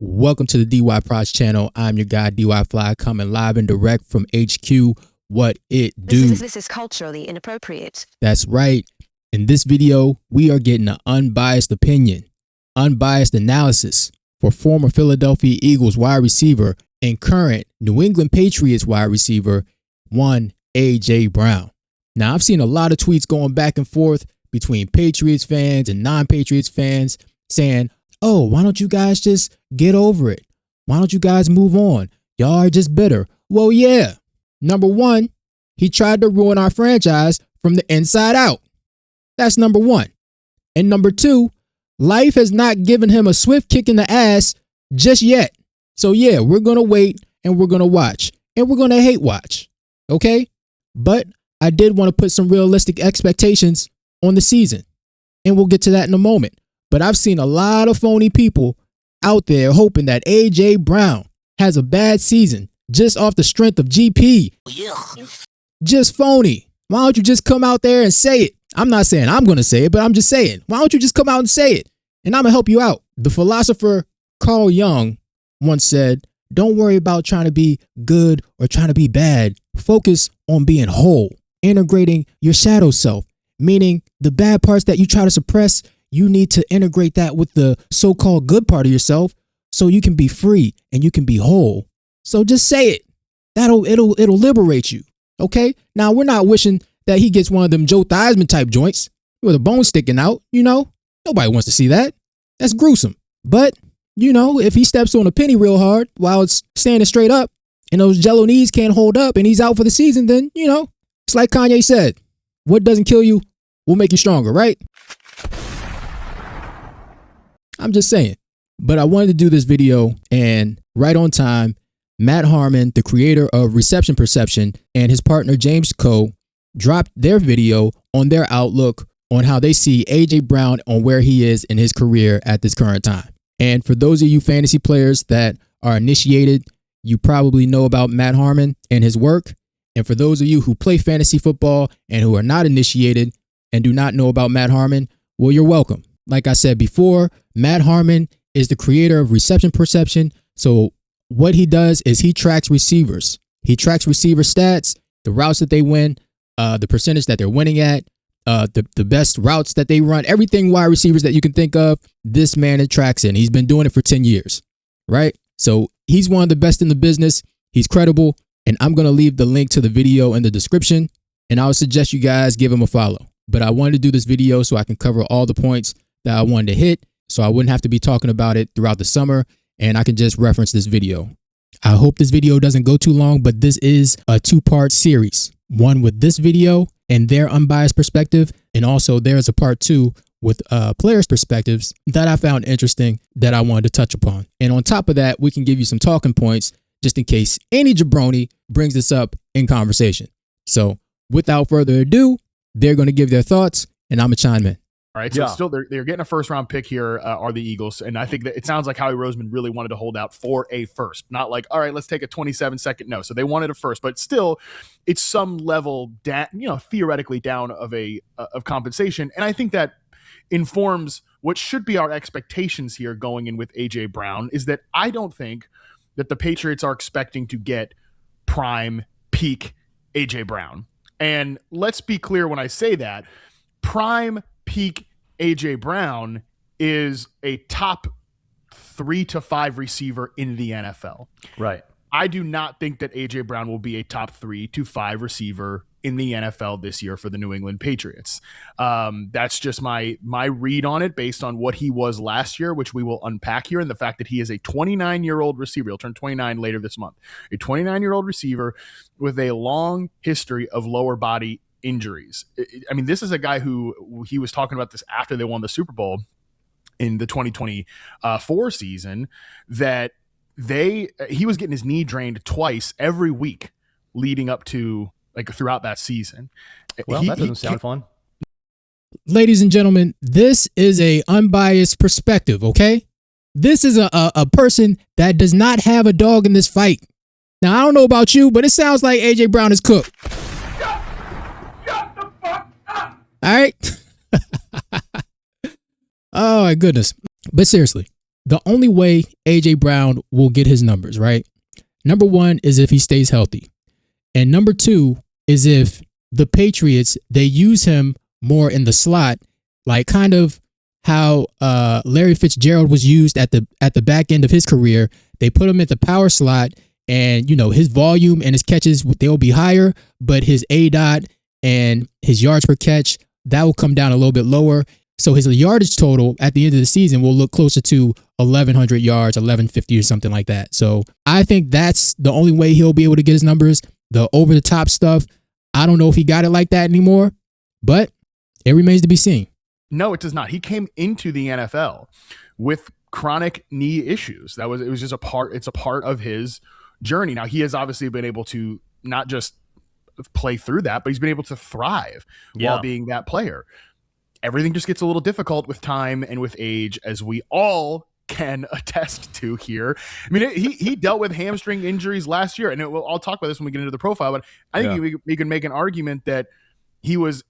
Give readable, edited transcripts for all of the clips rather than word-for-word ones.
Welcome to the DY Prods channel. I'm your guy, DY Fly, coming live and direct from HQ. What it do? This is culturally inappropriate. That's right. In this video, we are getting an unbiased opinion, unbiased analysis for former Philadelphia Eagles wide receiver and current New England Patriots wide receiver, one A.J. Brown. Now, I've seen a lot of tweets going back and forth between Patriots fans and non-Patriots fans saying, oh, why don't you guys just get over it? Why don't you guys move on? Y'all are just bitter. Well, yeah. Number one, he tried to ruin our franchise from the inside out. That's number one. And number two, life has not given him a swift kick in the ass just yet. So yeah, we're going to wait and we're going to watch and we're going to hate watch. Okay? But I did want to put some realistic expectations on the season, and we'll get to that in a moment. But I've seen a lot of phony people out there hoping that A.J. Brown has a bad season just off the strength of GP. Yeah. Just phony. Why don't you just come out there and say it? I'm not saying I'm going to say it, but I'm just saying. Why don't you just come out and say it? And I'm going to help you out. The philosopher Carl Jung once said, don't worry about trying to be good or trying to be bad. Focus on being whole, integrating your shadow self, meaning the bad parts that you try to suppress. You need to integrate that with the so-called good part of yourself so you can be free and you can be whole. So just say it. It'll liberate you. Okay? Now, we're not wishing that he gets one of them Joe Theismann type joints with a bone sticking out, you know? Nobody wants to see that. That's gruesome. But, you know, if he steps on a penny real hard while it's standing straight up and those jello knees can't hold up and he's out for the season, then, you know, it's like Kanye said, what doesn't kill you will make you stronger, right? I'm just saying. But I wanted to do this video, and right on time, Matt Harmon, the creator of Reception Perception, and his partner James Coe dropped their video on their outlook on how they see A.J. Brown on where he is in his career at this current time. And for those of you fantasy players that are initiated, you probably know about Matt Harmon and his work. And for those of you who play fantasy football and who are not initiated and do not know about Matt Harmon, well, you're welcome. Like I said before, Matt Harmon is the creator of Reception Perception. So what he does is he tracks receivers. He tracks receiver stats, the routes that they win, the percentage that they're winning at, the best routes that they run, everything wide receivers that you can think of. This man tracks in. He's been doing it for 10 years, right? So he's one of the best in the business. He's credible. And I'm going to leave the link to the video in the description. And I would suggest you guys give him a follow. But I wanted to do this video so I can cover all the points that I wanted to hit, so I wouldn't have to be talking about it throughout the summer, and I can just reference this video. I hope this video doesn't go too long, but this is a two-part series. One with this video and their unbiased perspective, and also there's a part two with players' perspectives that I found interesting that I wanted to touch upon. And on top of that, we can give you some talking points just in case any jabroni brings this up in conversation. So without further ado, they're going to give their thoughts, and I'm going to chime in. All right, so still they're getting a first round pick here, are the Eagles, and I think that it sounds like Howie Roseman really wanted to hold out for a first, not like, all right, let's take a 27-second. No, so they wanted a first, but still, it's some level down, theoretically down of compensation, and I think that informs what should be our expectations here going in with A.J. Brown. Is that I don't think that the Patriots are expecting to get prime peak A.J. Brown, and let's be clear when I say that prime peak A.J. Brown is a top 3 to 5 receiver in the NFL. Right. I do not think that A.J. Brown will be a top 3 to 5 receiver in the NFL this year for the New England Patriots. That's just my read on it based on what he was last year, which we will unpack here, and the fact that he is a 29-year-old receiver. He'll turn 29 later this month. A 29-year-old receiver with a long history of lower body injuries. I mean, this is a guy who he was talking about this after they won the Super Bowl in the 2024 season, that he was getting his knee drained twice every week leading up to throughout that season. Well, that doesn't sound fun. Ladies and gentlemen, this is a unbiased perspective, okay? This is a person that does not have a dog in this fight. Now, I don't know about you, but it sounds like A.J. Brown is cooked. All right. Oh my goodness. But seriously, the only way AJ Brown will get his numbers, right? Number one is if he stays healthy. And number two is if the Patriots, they use him more in the slot, like kind of how Larry Fitzgerald was used at the back end of his career. They put him at the power slot, and his volume and his catches, they'll be higher, but his ADOT and his yards per catch, that will come down a little bit lower. So his yardage total at the end of the season will look closer to 1,100 yards, 1,150 or something like that. So I think that's the only way he'll be able to get his numbers. The over-the-top stuff, I don't know if he got it like that anymore, but it remains to be seen. No, it does not. He came into the NFL with chronic knee issues. It was just it's a part of his journey. Now, he has obviously been able to not just play through that, but he's been able to thrive while being that player. Everything just gets a little difficult with time and with age, as we all can attest to here. I mean, he dealt with hamstring injuries last year, and I'll talk about this when we get into the profile, but I think we can make an argument that he was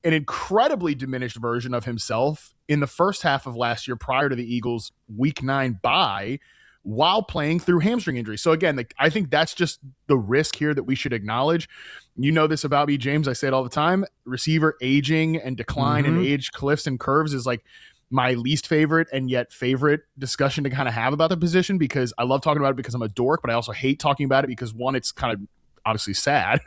an incredibly diminished version of himself in the first half of last year prior to the Eagles' Week 9 bye while playing through hamstring injuries. So again, I think that's just the risk here that we should acknowledge. You know this about me, James. I say it all the time. Receiver aging and decline and age cliffs and curves is like my least favorite and yet favorite discussion to kind of have about the position, because I love talking about it because I'm a dork, but I also hate talking about it because, one, it's kind of obviously sad.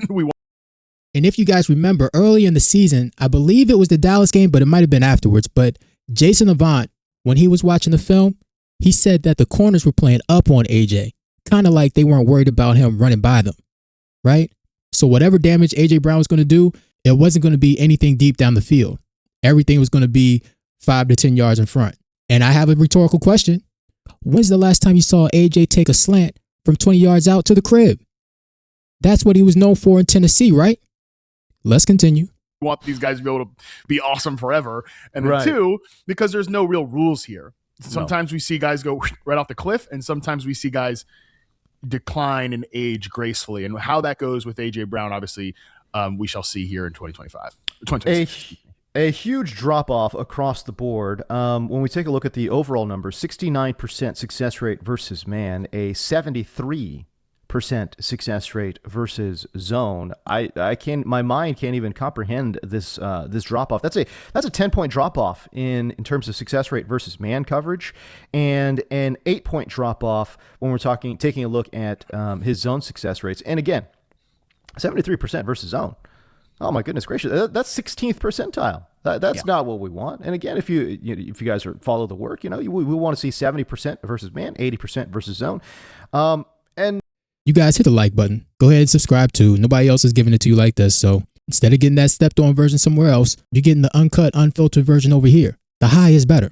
And if you guys remember early in the season, I believe it was the Dallas game, but it might have been afterwards. But Jason Avant, when he was watching the film, he said that the corners were playing up on AJ, kind of like they weren't worried about him running by them, right? So whatever damage AJ Brown was going to do, it wasn't going to be anything deep down the field. Everything was going to be 5 to 10 yards in front. And I have a rhetorical question. When's the last time you saw AJ take a slant from 20 yards out to the crib? That's what he was known for in Tennessee, right? Let's continue. We want these guys to be able to be awesome forever. And then two, because there's no real rules here. Sometimes we see guys go right off the cliff, and sometimes we see guys decline and age gracefully. And how that goes with AJ Brown, obviously, we shall see here in 2026. A huge drop-off across the board. When we take a look at the overall numbers, 69% success rate versus man, a 73% success rate versus zone. My mind can't even comprehend this drop-off. That's a 10-point drop-off in terms of success rate versus man coverage, and an 8-point drop-off when we're taking a look at his zone success rates. And again, 73% versus zone. Oh my goodness gracious, that's 16th percentile. That's not what we want. And again, if you guys follow the work, we want to see 70% versus man, 80% versus zone. And you guys hit the like button. Go ahead and subscribe too. Nobody else is giving it to you like this. So instead of getting that stepped on version somewhere else, you're getting the uncut, unfiltered version over here. The high is better.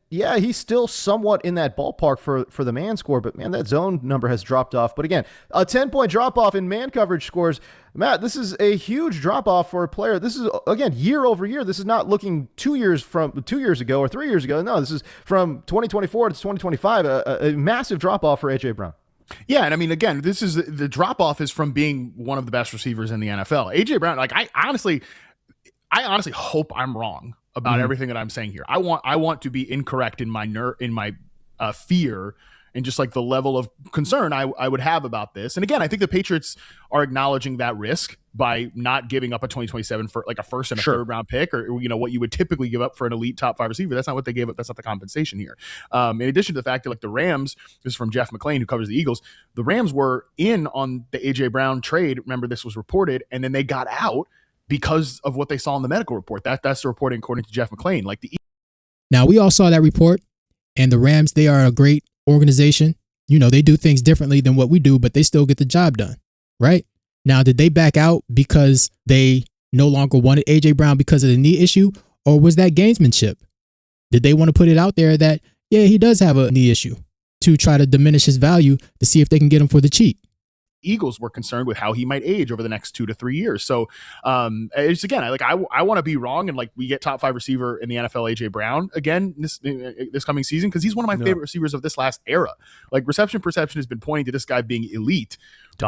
Yeah, he's still somewhat in that ballpark for the man score, but man, that zone number has dropped off. But again, a 10-point drop off in man coverage scores. Matt, this is a huge drop off for a player. This is, again, year over year. This is not looking 2 years ago or 3 years ago. No, this is from 2024 to 2025, a massive drop off for AJ Brown. Yeah, and I mean, again, this is the drop off is from being one of the best receivers in the NFL. AJ Brown, like I honestly hope I'm wrong about everything that I'm saying here. I want to be incorrect in my fear and just like the level of concern I would have about this. And again, I think the Patriots are acknowledging that risk by not giving up a 2027 for like a first and a third round pick, or what you would typically give up for an elite top 5 receiver. That's not what they gave up. That's not the compensation here. In addition to the fact that like the Rams, this is from Jeff McClain, who covers the Eagles, the Rams were in on the AJ Brown trade. Remember, this was reported, and then they got out because of what they saw in the medical report. That's the reporting according to Jeff McClain. Now, we all saw that report, and the Rams, they are a great organization. They do things differently than what we do, but they still get the job done, right? Now, did they back out because they no longer wanted AJ Brown because of the knee issue, or was that gamesmanship? Did they want to put it out there that, yeah, he does have a knee issue, to try to diminish his value to see if they can get him for the cheap? Eagles were concerned with how he might age over the next 2 to 3 years. So it's again, I want to be wrong, and like we get top 5 receiver in the NFL, AJ Brown again this coming season, because he's one of my favorite receivers of this last era. Like reception perception has been pointing to this guy being elite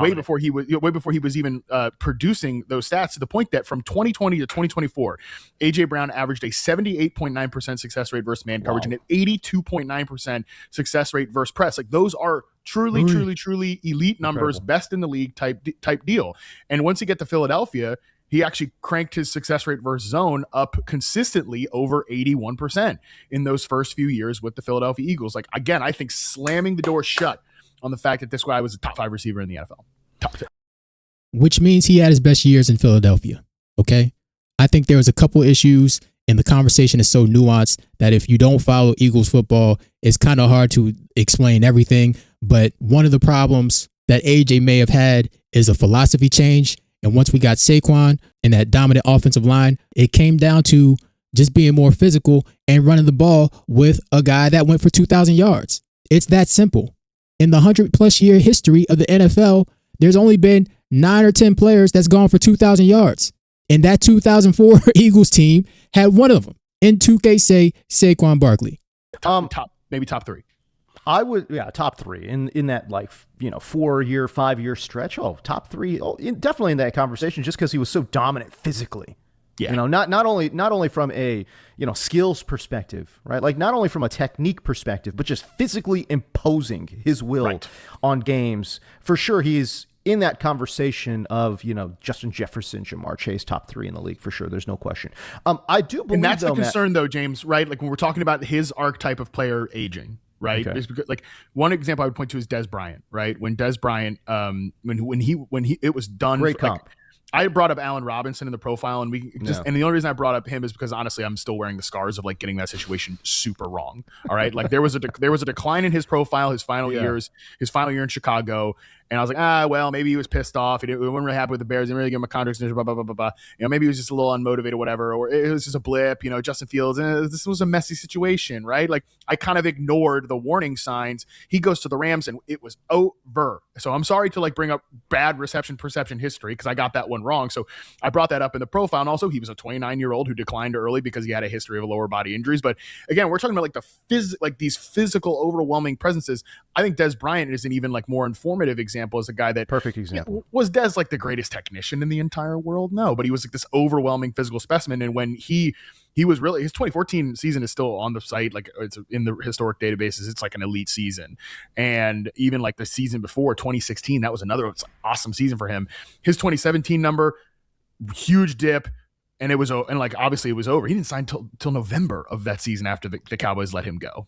way before he was even producing those stats, to the point that from 2020 to 2024, AJ Brown averaged a 78.9% success rate versus man coverage and an 82.9% success rate versus press. Like, those are truly elite numbers, best in the league type deal. And once you get to Philadelphia, he actually cranked his success rate versus zone up consistently over 81% in those first few years with the Philadelphia Eagles. Like, again, I think slamming the door shut on the fact that this guy was a top 5 receiver in the NFL. Top 10. Which means he had his best years in Philadelphia. Okay. I think there was a couple issues, and the conversation is so nuanced that if you don't follow Eagles football, it's kind of hard to explain everything. But one of the problems that AJ may have had is a philosophy change. And once we got Saquon and that dominant offensive line, it came down to just being more physical and running the ball with a guy that went for 2,000 yards. It's that simple. In the 100+ year history of the NFL, there's only been 9 or 10 players that's gone for 2,000 yards. And that 2004 Eagles team had one of them. In 2K, say Saquon Barkley. Maybe top 3. I would, top 3 in that 4-year, 5-year stretch. Oh, top 3, definitely in that conversation, just because he was so dominant physically. Yeah, not only from a skills perspective, right? Like, not only from a technique perspective, but just physically imposing his will on games. For sure, he's in that conversation of Justin Jefferson, Jamar Chase, top 3 in the league for sure. There's no question. I do believe, and that's the concern, though, James. Right? Like, when we're talking about his archetype of player aging. Right. Okay. Because, like, one example I would point to is Des Bryant. Right. When Des Bryant, when he it was done. Great comp. Like, I brought up Allen Robinson in the profile, and and the only reason I brought up him is because, honestly, I'm still wearing the scars of, like, getting that situation super wrong. All right. Like, there was a decline in his profile, his final year in Chicago. And I was like, well, maybe he was pissed off. He wasn't really happy with the Bears. He didn't really give him a contract extension, blah, blah, blah, blah, blah. Maybe he was just a little unmotivated, whatever, or it was just a blip. Justin Fields, this was a messy situation, right? Like, I kind of ignored the warning signs. He goes to the Rams, and it was over. So I'm sorry to, like, bring up bad reception perception history, because I got that one wrong. So I brought that up in the profile. And also, he was a 29-year-old who declined early because he had a history of lower body injuries. But again, we're talking about, like, these physical, overwhelming presences. I think Des Bryant is an even, like, more informative example as a guy that perfect example. Was Des, like, the greatest technician in the entire world? No, but he was, like, this overwhelming physical specimen. And when he was really, his 2014 season is still on the site, like, it's in the historic databases. It's like an elite season. And even, like, the season before, 2016, that was another awesome season for him. His 2017 number, huge dip. And it was, and, like, obviously it was over. He didn't sign till November of that season after the Cowboys let him go.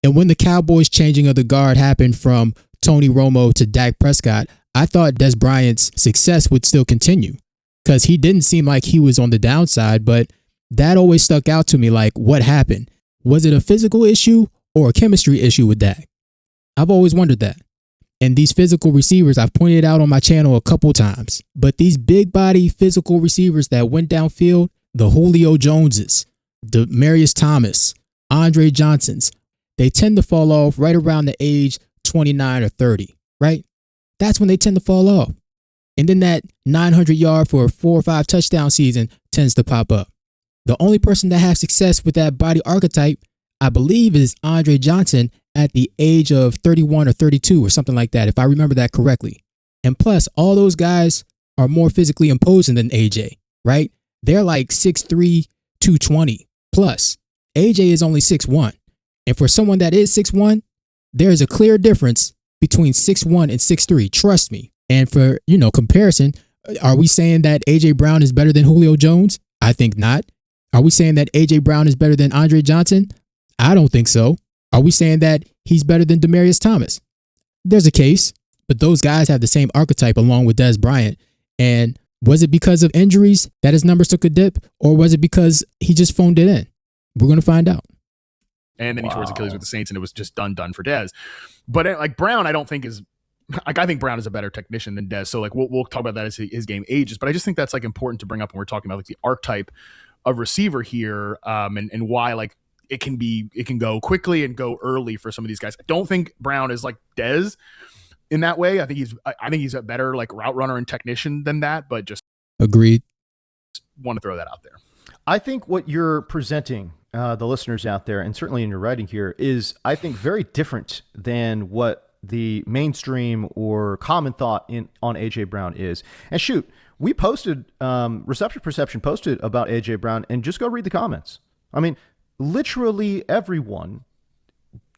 And when the Cowboys changing of the guard happened from Tony Romo to Dak Prescott, I thought Des Bryant's success would still continue, because he didn't seem like he was on the downside. But that always stuck out to me. Like, what happened? Was it a physical issue or a chemistry issue with Dak? I've always wondered that. And these physical receivers, I've pointed out on my channel a couple times, but these big body physical receivers that went downfield, the Julio Joneses, Demaryius Thomas, Andre Johnsons, they tend to fall off right around the age 29 or 30, right? That's when they tend to fall off. And then that 900-yard for a 4 or 5 touchdown season tends to pop up. The only person that has success with that body archetype, I believe, is Andre Johnson at the age of 31 or 32 or something like that, if I remember that correctly. And plus, all those guys are more physically imposing than AJ, right? They're like 6'3", 220 plus. AJ is only 6'1". And for someone that is 6'1", there is a clear difference between 6'1" and 6'3". Trust me. And for, comparison, are we saying that AJ Brown is better than Julio Jones? I think not. Are we saying that AJ Brown is better than Andre Johnson? I don't think so. Are we saying that he's better than Demaryius Thomas? There's a case, but those guys have the same archetype along with Des Bryant. And was it because of injuries that his numbers took a dip, or was it because he just phoned it in? We're going to find out. And then he tore his Achilles with the Saints, and it was just done for Des. But, like, Brown, I don't think is, like, I think Brown is a better technician than Des. So, like, we'll talk about that as his game ages. But I just think that's, like, important to bring up when we're talking about, like, the archetype of receiver here, and why, like, it can go quickly and go early for some of these guys. I don't think Brown is like Des in that way. I think he's a better, like, route runner and technician than that. But just agreed. Want to throw that out there. I think what you're presenting, the listeners out there, and certainly in your writing here, is, I think, very different than what the mainstream or common thought on AJ Brown is. And shoot, we posted, Reception Perception posted about AJ Brown, and just go read the comments. I mean, literally everyone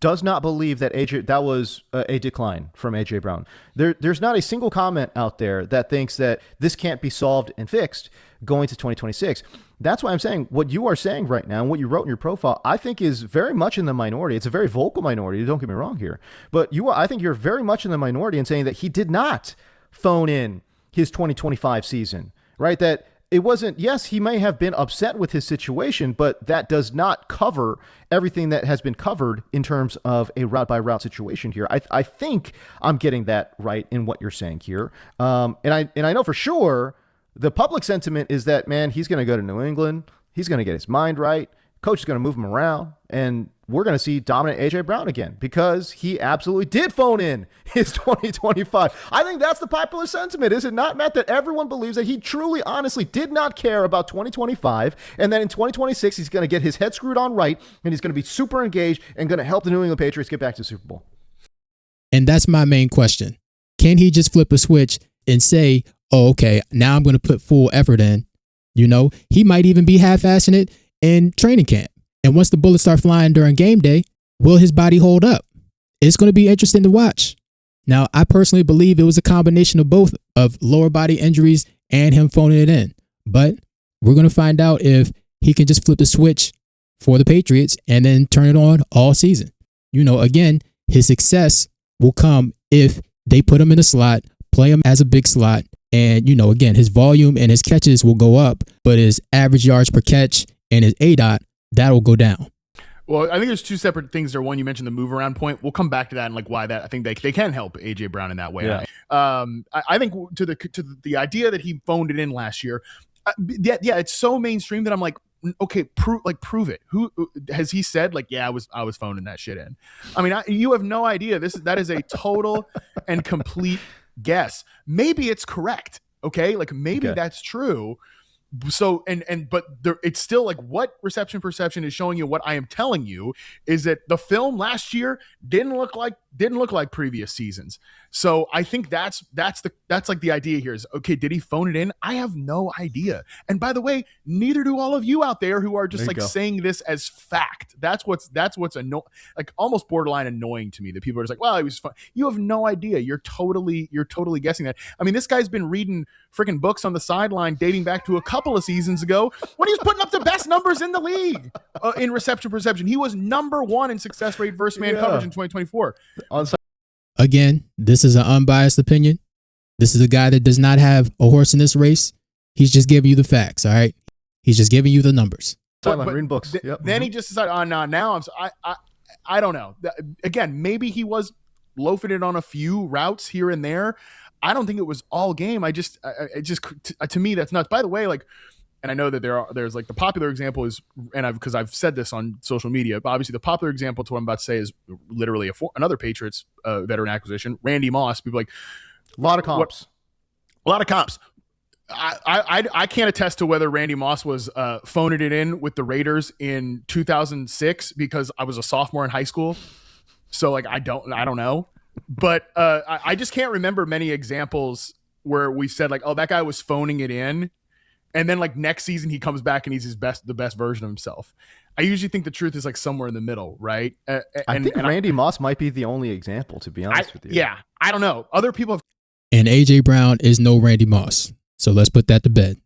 does not believe that that was a decline from AJ Brown. There's not a single comment out there that thinks that this can't be solved and fixed going to 2026. That's why I'm saying what you are saying right now and what you wrote in your profile, I think is very much in the minority. It's a very vocal minority. Don't get me wrong here, but I think you're very much in the minority in saying that he did not phone in his 2025 season, right? That it wasn't, yes, he may have been upset with his situation, but that does not cover everything that has been covered in terms of a route by route situation here. I think I'm getting that right in what you're saying here. And I know for sure the public sentiment is that, man, he's going to go to New England. He's going to get his mind right. Coach is going to move him around, and we're going to see dominant AJ Brown again because he absolutely did phone in his 2025. I think that's the popular sentiment, is it not, Matt? That everyone believes that he truly, honestly did not care about 2025, and then in 2026 he's going to get his head screwed on right, and he's going to be super engaged and going to help the New England Patriots get back to the Super Bowl. And that's my main question. Can he just flip a switch and say, oh, okay, now I'm going to put full effort in? You know, he might even be half-assing it in training camp. And once the bullets start flying during game day, will his body hold up? It's going to be interesting to watch. Now, I personally believe it was a combination of both, of lower body injuries and him phoning it in. But we're going to find out if he can just flip the switch for the Patriots and then turn it on all season. You know, again, his success will come if they put him in a slot, play him as a big slot. And, you know, again, his volume and his catches will go up, but his average yards per catch and his ADOT, that'll go down. Well, I think there's two separate things there. One, you mentioned the move around point. We'll come back to that and like why that. I think they can help AJ Brown in that way. Yeah. I think to the idea that he phoned it in last year. Yeah, it's so mainstream that I'm like, okay, prove it. Who has he said like, yeah, I was phoning that shit in? I mean, you have no idea. That is a total and complete guess. Maybe it's correct. Okay, like maybe that's true. So but it's still like what reception perception is showing you. What I am telling you is that the film last year didn't look like previous seasons. So I think that's like the idea here is, okay, did he phone it in? I have no idea. And by the way, neither do all of you out there who are just like saying this as fact. That's what's like almost borderline annoying to me, that people are just like, well, he was fun. You have no idea. You're totally guessing that. I mean, this guy's been reading freaking books on the sideline dating back to a couple of seasons ago when he was putting up the best numbers in the league in reception perception. He was number 1 in success rate versus man coverage in 2024. Again, this is an unbiased opinion. This is a guy that does not have a horse in this race. He's just giving you the facts, all right? He's just giving you the numbers. Reading books. Then he just decided, oh, no, now I don't know. Again, maybe he was loafing it on a few routes here and there. I don't think it was all game. To me, that's nuts. By the way, like, and I know that there's like the popular example is, and because I've said this on social media, but obviously the popular example to what I'm about to say is literally another Patriots veteran acquisition, Randy Moss. People like a lot of comps. I can't attest to whether Randy Moss was phoning it in with the Raiders in 2006 because I was a sophomore in high school. So like I don't know. But I just can't remember many examples where we said like, oh, that guy was phoning it in, and then like next season he comes back and he's the best version of himself. I usually think the truth is like somewhere in the middle, right? I think Randy Moss might be the only example, to be honest with you. Yeah, I don't know. Other people have. And AJ Brown is no Randy Moss, so let's put that to bed.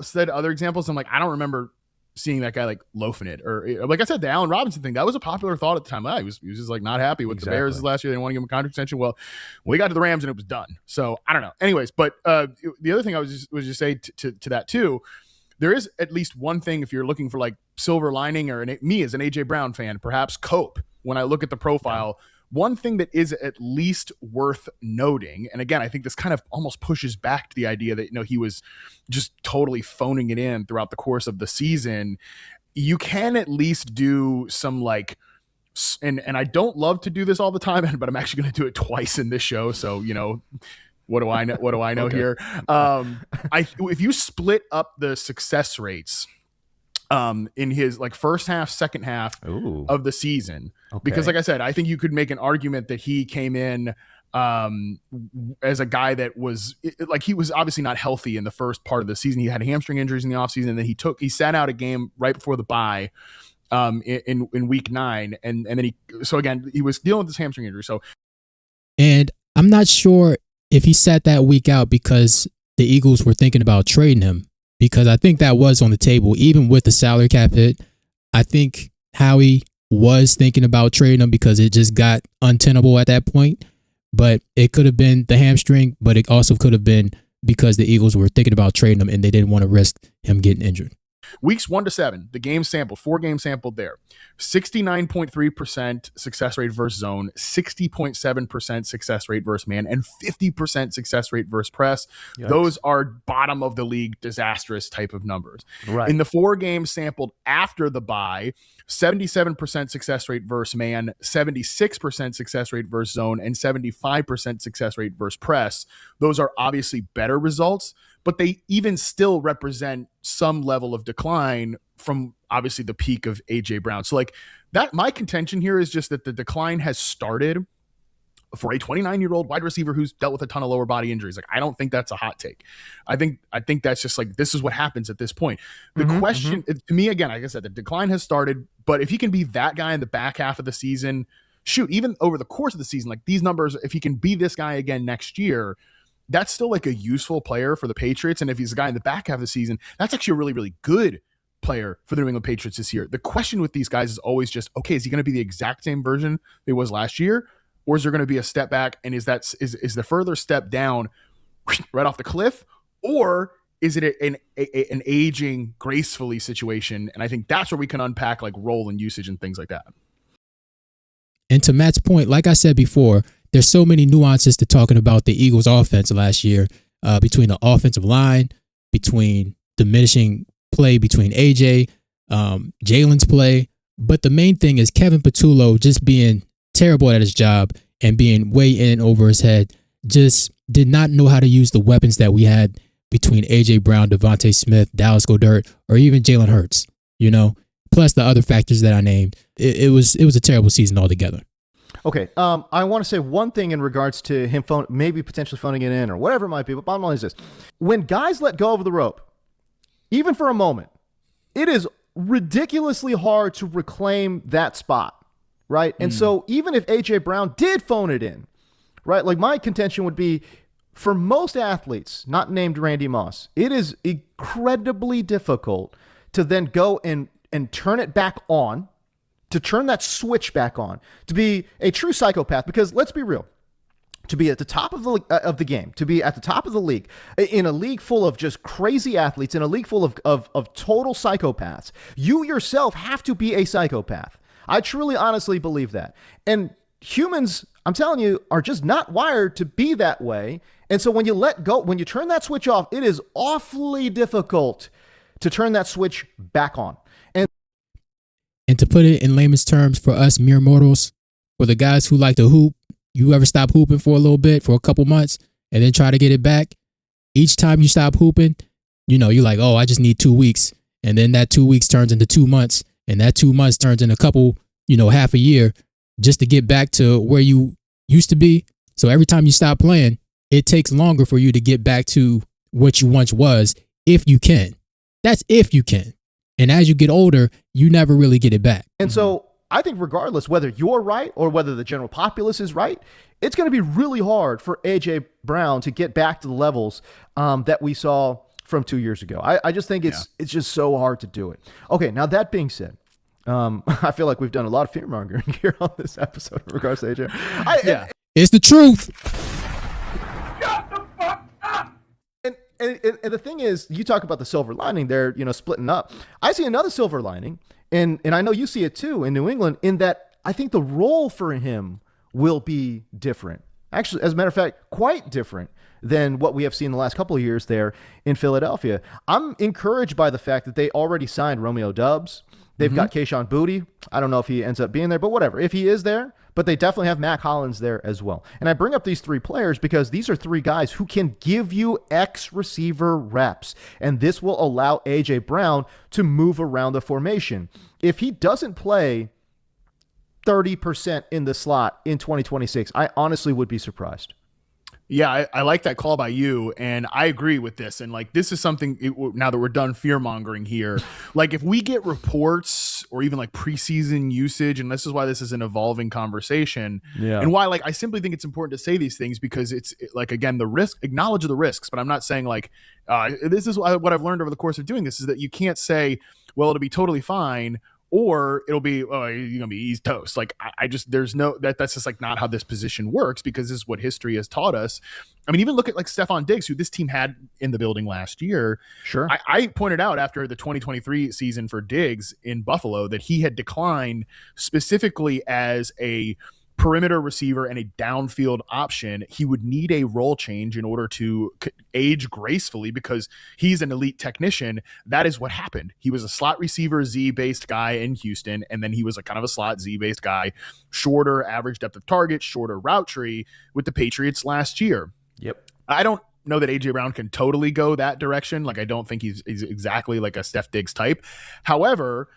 Said other examples. I'm like, I don't remember seeing that guy like loafing it, or like I said, the Allen Robinson thing, that was a popular thought at the time. He was just like not happy with the Bears last year. They didn't want to give him a contract extension. Well, we got to the Rams and it was done. So I don't know. Anyways, but the other thing I was just say to that too, there is at least one thing if you're looking for like silver lining, or me as an AJ Brown fan, perhaps cope when I look at the profile. One thing that is at least worth noting, and again, I think this kind of almost pushes back to the idea that, he was just totally phoning it in throughout the course of the season. You can at least do some like, and I don't love to do this all the time, but I'm actually going to do it twice in this show. So, what do I know? What do I know here? If you split up the success rates in his like first half, second half of the season. Okay. Because like I said, I think you could make an argument that he came in as a guy that was like, he was obviously not healthy in the first part of the season. He had hamstring injuries in the offseason, and then he sat out a game right before the bye in week 9. And then he was dealing with this hamstring injury. So, and I'm not sure if he sat that week out because the Eagles were thinking about trading him, because I think that was on the table, even with the salary cap hit. I think Howie was thinking about trading him because it just got untenable at that point. But it could have been the hamstring, but it also could have been because the Eagles were thinking about trading him and they didn't want to risk him getting injured. Weeks 1 to 7, the game sampled, 4 games sampled there. 69.3% success rate versus zone, 60.7% success rate versus man, and 50% success rate versus press. Yikes. Those are bottom of the league, disastrous type of numbers. Right. In the 4 games sampled after the bye, 77% success rate versus man, 76% success rate versus zone, and 75% success rate versus press. Those are obviously better results, but they even still represent some level of decline from obviously the peak of AJ Brown. So like that, my contention here is just that the decline has started for a 29-year-old wide receiver who's dealt with a ton of lower body injuries. Like, I don't think that's a hot take. I think that's just like, this is what happens at this point. The question to me, again, like I said, the decline has started, but if he can be that guy in the back half of the season, shoot, even over the course of the season, like these numbers, if he can be this guy again next year, that's still like a useful player for the Patriots. And if he's a guy in the back half of the season, that's actually a really, really good player for the New England Patriots this year. The question with these guys is always just, okay, is he going to be the exact same version he was last year? Or is there going to be a step back? And is the further step down right off the cliff? Or is it an aging gracefully situation? And I think that's where we can unpack like role and usage and things like that. And to Matt's point, like I said before, there's so many nuances to talking about the Eagles offense last year, between the offensive line, between diminishing play between AJ, Jalen's play. But the main thing is Kevin Patullo just being terrible at his job and being way in over his head, just did not know how to use the weapons that we had between AJ Brown, Devontae Smith, Dallas Goedert, or even Jalen Hurts, plus the other factors that I named. It was a terrible season altogether. Okay, I want to say one thing in regards to him maybe potentially phoning it in or whatever it might be, but bottom line is this. When guys let go of the rope, even for a moment, it is ridiculously hard to reclaim that spot, right? And so even if A.J. Brown did phone it in, right, like my contention would be for most athletes, not named Randy Moss, it is incredibly difficult to then go and turn it back on, to turn that switch back on, to be a true psychopath. Because let's be real, to be at the top of the game, to be at the top of the league, in a league full of just crazy athletes, in a league full of total psychopaths, you yourself have to be a psychopath. I truly, honestly believe that. And humans, I'm telling you, are just not wired to be that way. And so when you let go, when you turn that switch off, it is awfully difficult to turn that switch back on. And to put it in layman's terms for us mere mortals, for the guys who like to hoop, you ever stop hooping for a little bit, for a couple months, and then try to get it back? Each time you stop hooping, you're like, oh, I just need 2 weeks. And then that 2 weeks turns into 2 months. And that 2 months turns into a couple, half a year just to get back to where you used to be. So every time you stop playing, it takes longer for you to get back to what you once was, if you can. That's if you can. And as you get older, you never really get it back. And so I think regardless whether you're right or whether the general populace is right, it's going to be really hard for A.J. Brown to get back to the levels that we saw from 2 years ago. I just think it's just so hard to do it. Okay, now that being said, I feel like we've done a lot of fear-mongering here on this episode in regards to A.J. It's the truth. And the thing is, you talk about the silver lining there, splitting up. I see another silver lining, and I know you see it too in New England, in that I think the role for him will be different. Actually, as a matter of fact, quite different than what we have seen the last couple of years there in Philadelphia. I'm encouraged by the fact that they already signed Romeo Doubs. They've got Kayshon Boutte. I don't know if he ends up being there, but whatever. If he is there, but they definitely have Mack Hollins there as well. And I bring up these 3 players because these are 3 guys who can give you X receiver reps. And this will allow A.J. Brown to move around the formation. If he doesn't play 30% in the slot in 2026, I honestly would be surprised. Yeah, I like that call by you, and I agree with this. And like, this is something, now that we're done fear mongering here, like if we get reports or even like preseason usage, and this is why this is an evolving conversation, and why like I simply think it's important to say these things, because it's like, again, the risk, acknowledge the risks, but I'm not saying like this is what I've learned over the course of doing this, is that you can't say, well, it'll be totally fine, or it'll be, oh, you're gonna be easy toast. Like I just, there's no, that's just like not how this position works, because this is what history has taught us. I mean, even look at like Stephon Diggs, who this team had in the building last year. Sure. I pointed out after the 2023 season for Diggs in Buffalo that he had declined specifically as a perimeter receiver and a downfield option. He would need a role change in order to age gracefully, because he's an elite technician. That is what happened. He was a slot receiver, Z-based guy in Houston, and then he was a kind of a slot Z-based guy, shorter average depth of target, shorter route tree with the Patriots last year. Yep. I don't know that A.J. Brown can totally go that direction. Like, I don't think he's exactly like a Steph Diggs type. However,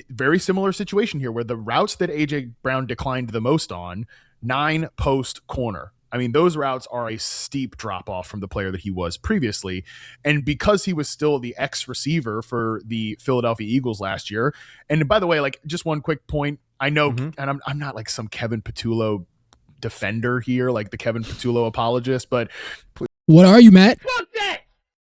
very similar situation here, where the routes that A.J. Brown declined the most on, 9 post corner. I mean, those routes are a steep drop off from the player that he was previously. And because he was still the X receiver for the Philadelphia Eagles last year. And by the way, like, just one quick point, I know, and I'm not like some Kevin Patullo defender here, like the Kevin Patullo apologist, but what are you, Matt?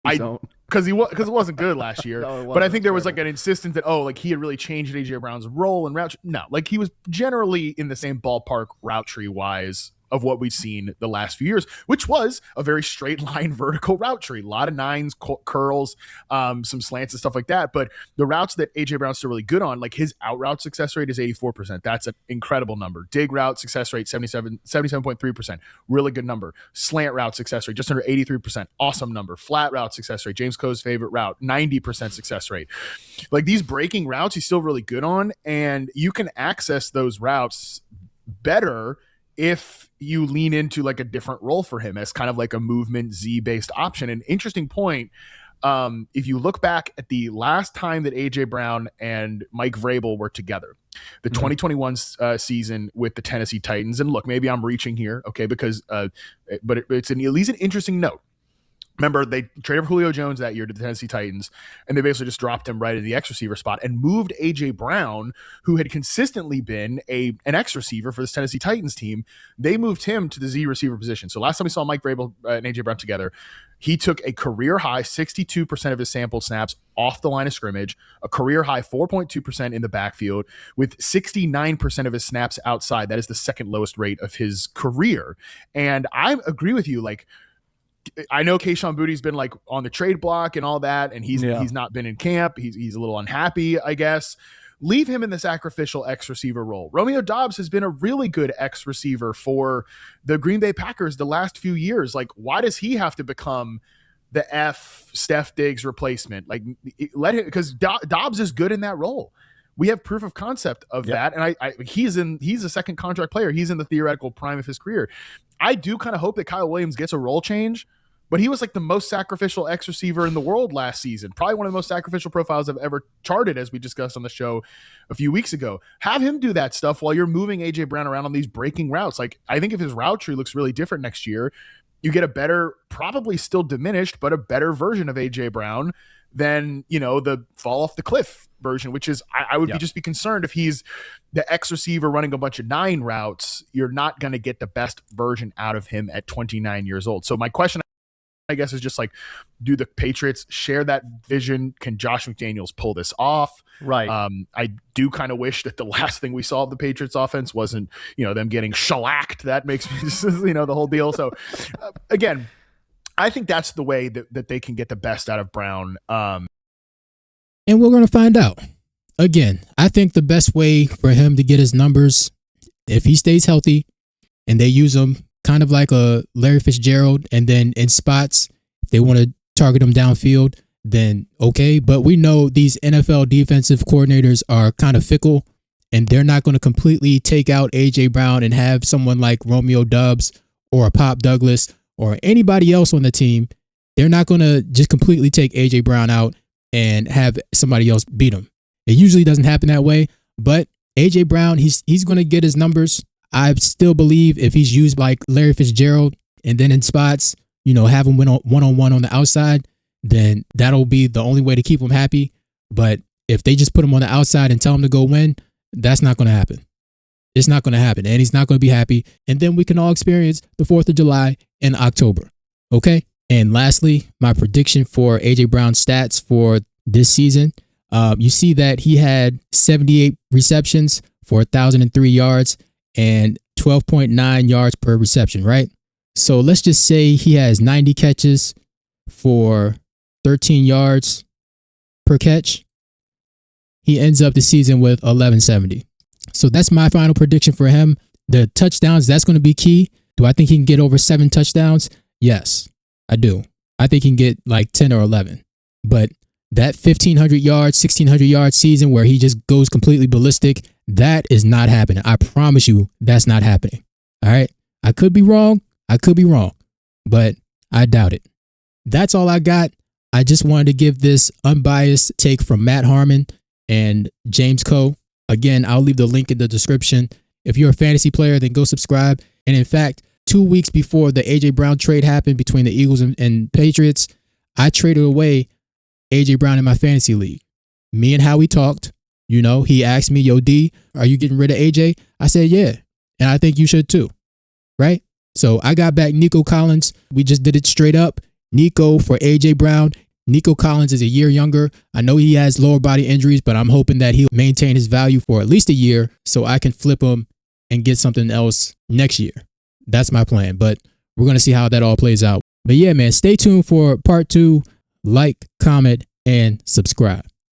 Because it wasn't good last year. No, but I think there was like an insistence that, oh, like he had really changed A.J. Brown's role and route. No, like he was generally in the same ballpark route tree wise of what we've seen the last few years, which was a very straight line vertical route tree. A lot of nines, curls, some slants and stuff like that. But the routes that A.J. Brown's still really good on, like his out route success rate is 84%. That's an incredible number. Dig route success rate, 77.3%. Really good number. Slant route success rate, just under 83%. Awesome number. Flat route success rate, James Coe's favorite route, 90% success rate. Like these breaking routes, he's still really good on, and you can access those routes better if you lean into like a different role for him as kind of like a movement Z-based option. An interesting point, if you look back at the last time that A.J. Brown and Mike Vrabel were together, the 2021 season with the Tennessee Titans, and look, maybe I'm reaching here, okay, because but it's at least an interesting note. Remember, they traded for Julio Jones that year to the Tennessee Titans, and they basically just dropped him right in the X receiver spot and moved A.J. Brown, who had consistently been an X receiver for this Tennessee Titans team. They moved him to the Z receiver position. So last time we saw Mike Vrabel and A.J. Brown together, he took a career high 62% of his sample snaps off the line of scrimmage, a career high 4.2% in the backfield, with 69% of his snaps outside. That is the second lowest rate of his career. And I agree with you, like, I know Kayshon Boutte's been like on the trade block and all that, and he's not been in camp. He's a little unhappy, I guess. Leave him in the sacrificial X receiver role. Romeo Doubs has been a really good X receiver for the Green Bay Packers the last few years. Like, why does he have to become the Steph Diggs replacement? Like, let him, because Doubs is good in that role. We have proof of concept of that, and he's a second contract player. He's in the theoretical prime of his career. I do kind of hope that Kyle Williams gets a role change, but he was like the most sacrificial X receiver in the world last season. Probably one of the most sacrificial profiles I've ever charted, as we discussed on the show a few weeks ago. Have him do that stuff while you're moving A.J. Brown around on these breaking routes. Like, I think if his route tree looks really different next year, you get a better, probably still diminished, but a better version of A.J. Brown than, the fall off the cliff version, which is, I would be concerned if he's the X receiver running a bunch of 9 routes. You're not going to get the best version out of him at 29 years old. So my question, I guess, is just like, do the Patriots share that vision? Can Josh McDaniels pull this off? Right. I do kind of wish that the last thing we saw of the Patriots offense wasn't, them getting shellacked. That makes me just, the whole deal. So again, I think that's the way that they can get the best out of Brown. And we're going to find out. Again, I think the best way for him to get his numbers, if he stays healthy and they use him kind of like a Larry Fitzgerald, and then in spots, if they want to target him downfield, then okay. But we know these NFL defensive coordinators are kind of fickle, and they're not going to completely take out A.J. Brown and have someone like Romeo Doubs or a Pop Douglas or anybody else on the team. They're not going to just completely take A.J. Brown out and have somebody else beat him. It usually doesn't happen that way, but A.J. Brown, he's going to get his numbers. I still believe if he's used like Larry Fitzgerald and then in spots, have him win one-on-one on the outside, then that'll be the only way to keep him happy. But if they just put him on the outside and tell him to go win, that's not going to happen. It's not going to happen, and he's not going to be happy. And then we can all experience the 4th of July in October. Okay? And lastly, my prediction for A.J. Brown's stats for this season. You see that he had 78 receptions for 1,003 yards and 12.9 yards per reception, right? So let's just say he has 90 catches for 13 yards per catch. He ends up the season with 1170. So that's my final prediction for him. The touchdowns, that's going to be key. Do I think he can get over 7 touchdowns? Yes, I do. I think he can get like 10 or 11. But that 1,500 yards, 1,600 yard season where he just goes completely ballistic, that is not happening. I promise you that's not happening. All right. I could be wrong. But I doubt it. That's all I got. I just wanted to give this unbiased take from Matt Harmon and James Coe. Again, I'll leave the link in the description. If you're a fantasy player, then go subscribe. And in fact, 2 weeks before the A.J. Brown trade happened between the Eagles and Patriots, I traded away A.J. Brown in my fantasy league. Me and Howie talked. He asked me, yo, D, are you getting rid of A.J.? I said, yeah. And I think you should too. Right? So I got back Nico Collins. We just did it straight up. Nico for A.J. Brown. Nico Collins is a year younger. I know he has lower body injuries, but I'm hoping that he'll maintain his value for at least a year so I can flip him and get something else next year. That's my plan, but we're going to see how that all plays out. But yeah, man, stay tuned for part 2. Like, comment, and subscribe.